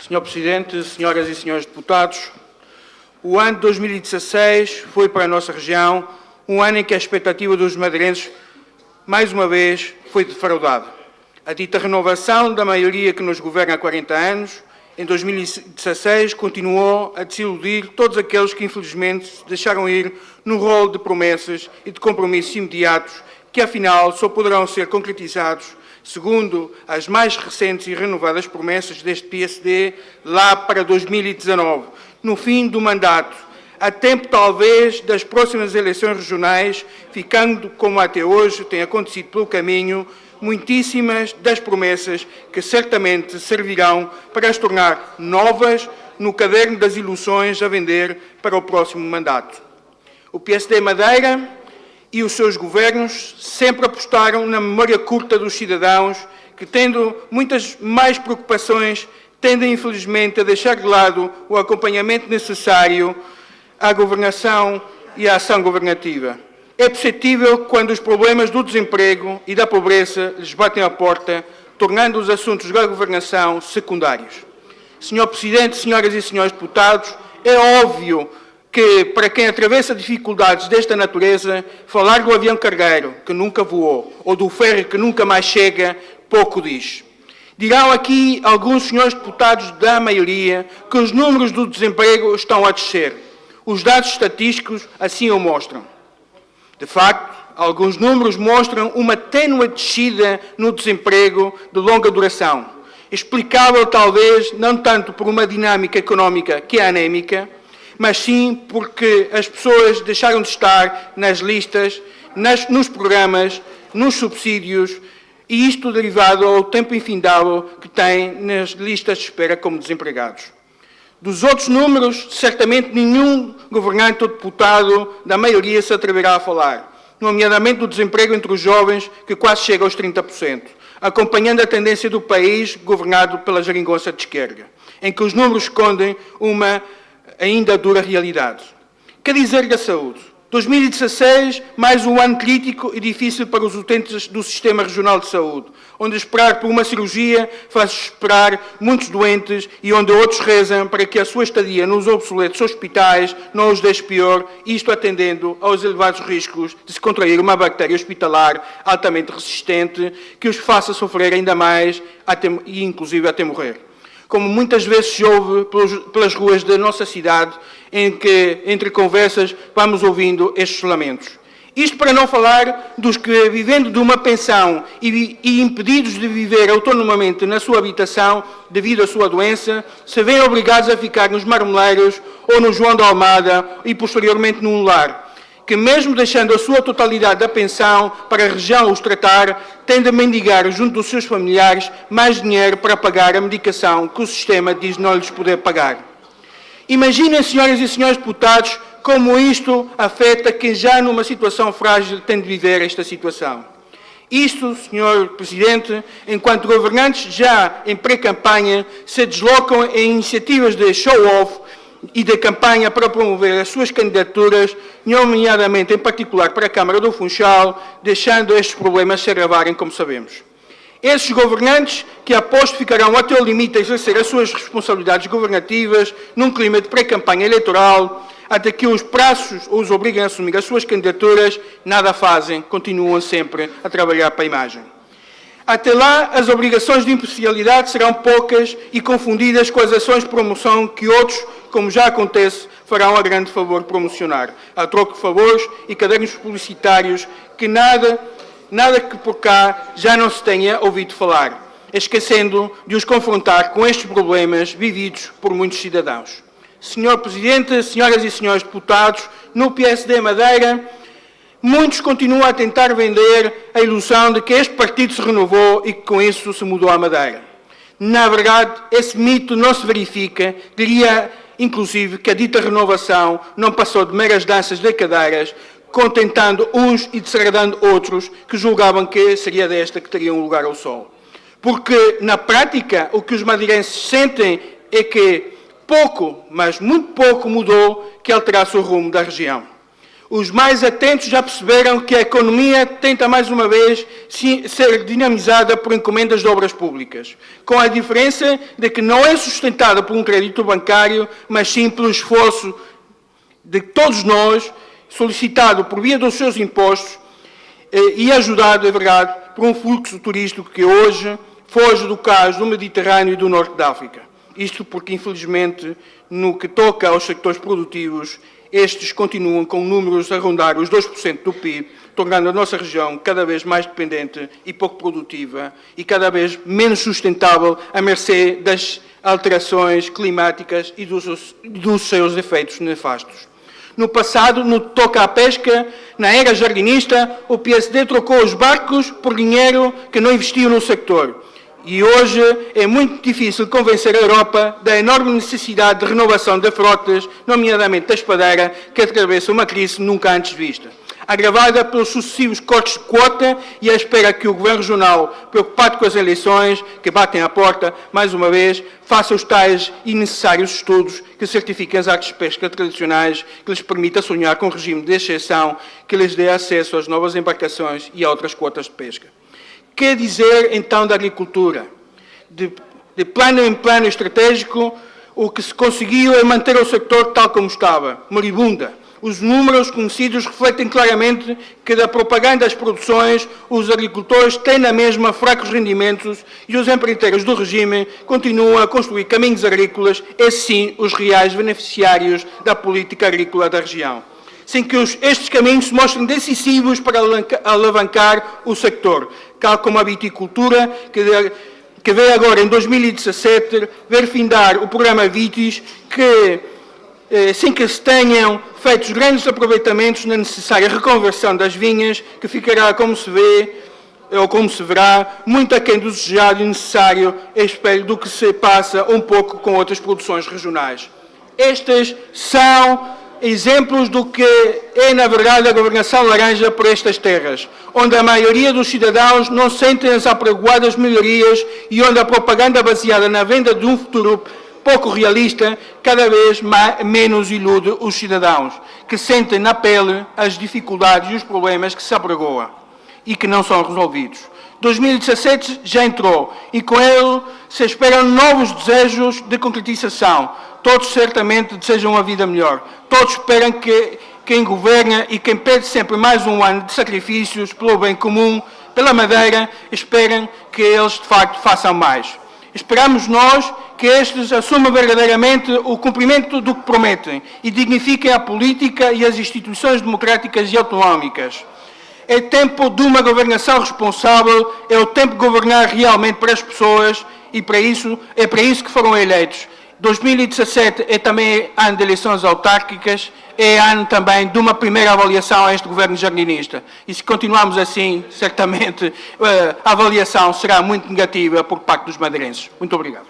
Senhor Presidente, senhoras e senhores deputados, o ano de 2016 foi para a nossa região um ano em que a expectativa dos madeirenses, mais uma vez, foi defraudada. A dita renovação da maioria que nos governa há 40 anos, em 2016, continuou a desiludir todos aqueles que, infelizmente, se deixaram ir no rol de promessas e de compromissos imediatos que, afinal, só poderão ser concretizados segundo as mais recentes e renovadas promessas deste PSD, lá para 2019, no fim do mandato, a tempo talvez das próximas eleições regionais, ficando, como até hoje tem acontecido pelo caminho, muitíssimas das promessas que certamente servirão para as tornar novas no caderno das ilusões a vender para o próximo mandato. O PSD Madeira e os seus governos sempre apostaram na memória curta dos cidadãos que, tendo muitas mais preocupações, tendem infelizmente a deixar de lado o acompanhamento necessário à governação e à ação governativa. É perceptível quando os problemas do desemprego e da pobreza lhes batem à porta, tornando os assuntos da governação secundários. Senhor Presidente, senhoras e senhores deputados, é óbvio que, para quem atravessa dificuldades desta natureza, falar do avião cargueiro, que nunca voou, ou do ferro que nunca mais chega, pouco diz. Dirão aqui alguns senhores deputados da maioria que os números do desemprego estão a descer. Os dados estatísticos assim o mostram. De facto, alguns números mostram uma tênue descida no desemprego de longa duração, explicável talvez não tanto por uma dinâmica económica que é anémica, mas sim porque as pessoas deixaram de estar nas listas, nos programas, nos subsídios, e isto derivado ao tempo infindável que têm nas listas de espera como desempregados. Dos outros números, certamente nenhum governante ou deputado da maioria se atreverá a falar, nomeadamente do desemprego entre os jovens, que quase chega aos 30%, acompanhando a tendência do país governado pela geringonça de esquerda, em que os números escondem uma ainda dura realidade. Que dizer da saúde? 2016, mais um ano crítico e difícil para os utentes do Sistema Regional de Saúde, onde esperar por uma cirurgia faz esperar muitos doentes e onde outros rezam para que a sua estadia nos obsoletos hospitais não os deixe pior, isto atendendo aos elevados riscos de se contrair uma bactéria hospitalar altamente resistente que os faça sofrer ainda mais e inclusive até morrer. Como muitas vezes se ouve pelas ruas da nossa cidade, em que, entre conversas, vamos ouvindo estes lamentos. Isto para não falar dos que, vivendo de uma pensão e impedidos de viver autonomamente na sua habitação devido à sua doença, se veem obrigados a ficar nos Marmeleiros ou no João de Almada e, posteriormente, num lar, que mesmo deixando a sua totalidade da pensão para a região os tratar, tende a mendigar junto dos seus familiares mais dinheiro para pagar a medicação que o sistema diz não lhes poder pagar. Imaginem, senhoras e senhores deputados, como isto afeta quem já numa situação frágil tem de viver esta situação. Isto, senhor Presidente, enquanto governantes já em pré-campanha se deslocam em iniciativas de show-off e de campanha para promover as suas candidaturas, nomeadamente, em particular, para a Câmara do Funchal, deixando estes problemas se agravarem, como sabemos. Esses governantes, que aposto ficarão até o limite a exercer as suas responsabilidades governativas num clima de pré-campanha eleitoral, até que os prazos os obriguem a assumir as suas candidaturas, nada fazem, continuam sempre a trabalhar para a imagem. Até lá, as obrigações de imparcialidade serão poucas e confundidas com as ações de promoção que outros, como já acontece, farão a grande favor de promocionar, a troco de favores e cadernos publicitários que nada que por cá já não se tenha ouvido falar, esquecendo de os confrontar com estes problemas vividos por muitos cidadãos. Senhor Presidente, senhoras e senhores deputados, no PSD Madeira, muitos continuam a tentar vender a ilusão de que este partido se renovou e que com isso se mudou a Madeira. Na verdade, esse mito não se verifica, diria inclusive que a dita renovação não passou de meras danças de cadeiras, contentando uns e desagradando outros que julgavam que seria desta que teria um lugar ao sol. Porque, na prática, o que os madeirenses sentem é que pouco, mas muito pouco mudou que alterasse o rumo da região. Os mais atentos já perceberam que a economia tenta mais uma vez ser dinamizada por encomendas de obras públicas, com a diferença de que não é sustentada por um crédito bancário, mas sim pelo esforço de todos nós, solicitado por via dos seus impostos e ajudado, é verdade, por um fluxo turístico que hoje foge do caos do Mediterrâneo e do Norte da África. Isto porque, infelizmente, no que toca aos sectores produtivos, estes continuam com números a rondar os 2% do PIB, tornando a nossa região cada vez mais dependente e pouco produtiva e cada vez menos sustentável à mercê das alterações climáticas e dos seus efeitos nefastos. No passado, no que toca à pesca, na era jardinista, o PSD trocou os barcos por dinheiro que não investiu no sector. E hoje é muito difícil convencer a Europa da enorme necessidade de renovação de frotas, nomeadamente da espadeira, que atravessa uma crise nunca antes vista. Agravada pelos sucessivos cortes de quota e à espera que o Governo Regional, preocupado com as eleições que batem à porta, mais uma vez, faça os tais e necessários estudos que certifiquem as artes de pesca tradicionais, que lhes permita sonhar com um regime de exceção que lhes dê acesso às novas embarcações e a outras quotas de pesca. Quer dizer, então, da agricultura? De plano em plano estratégico, o que se conseguiu é manter o sector tal como estava, moribunda. Os números conhecidos refletem claramente que da propaganda das produções, os agricultores têm na mesma fracos rendimentos e os empreiteiros do regime continuam a construir caminhos agrícolas, esses sim os reais beneficiários da política agrícola da região. Sem que estes caminhos se mostrem decisivos para alavancar o sector, tal como a viticultura, que veio agora, em 2017, ver findar o programa Vitis, sem que se tenham feito grandes aproveitamentos na necessária reconversão das vinhas, que ficará, como se vê, ou como se verá, muito aquém do desejado e necessário, a espelho do que se passa um pouco com outras produções regionais. Estes são exemplos do que é, na verdade, a governação laranja por estas terras, onde a maioria dos cidadãos não sentem as apregoadas melhorias e onde a propaganda baseada na venda de um futuro pouco realista cada vez menos ilude os cidadãos, que sentem na pele as dificuldades e os problemas que se apregoam e que não são resolvidos. 2017 já entrou e com ele se esperam novos desejos de concretização. Todos certamente desejam uma vida melhor. Todos esperam que quem governa e quem pede sempre mais um ano de sacrifícios pelo bem comum, pela Madeira, esperam que eles de facto façam mais. Esperamos nós que estes assumam verdadeiramente o cumprimento do que prometem e dignifiquem a política e as instituições democráticas e autonómicas. É tempo de uma governação responsável, é o tempo de governar realmente para as pessoas e é para isso que foram eleitos. 2017 é também ano de eleições autárquicas, é ano também de uma primeira avaliação a este governo jardinista. E se continuarmos assim, certamente a avaliação será muito negativa por parte dos madeirenses. Muito obrigado.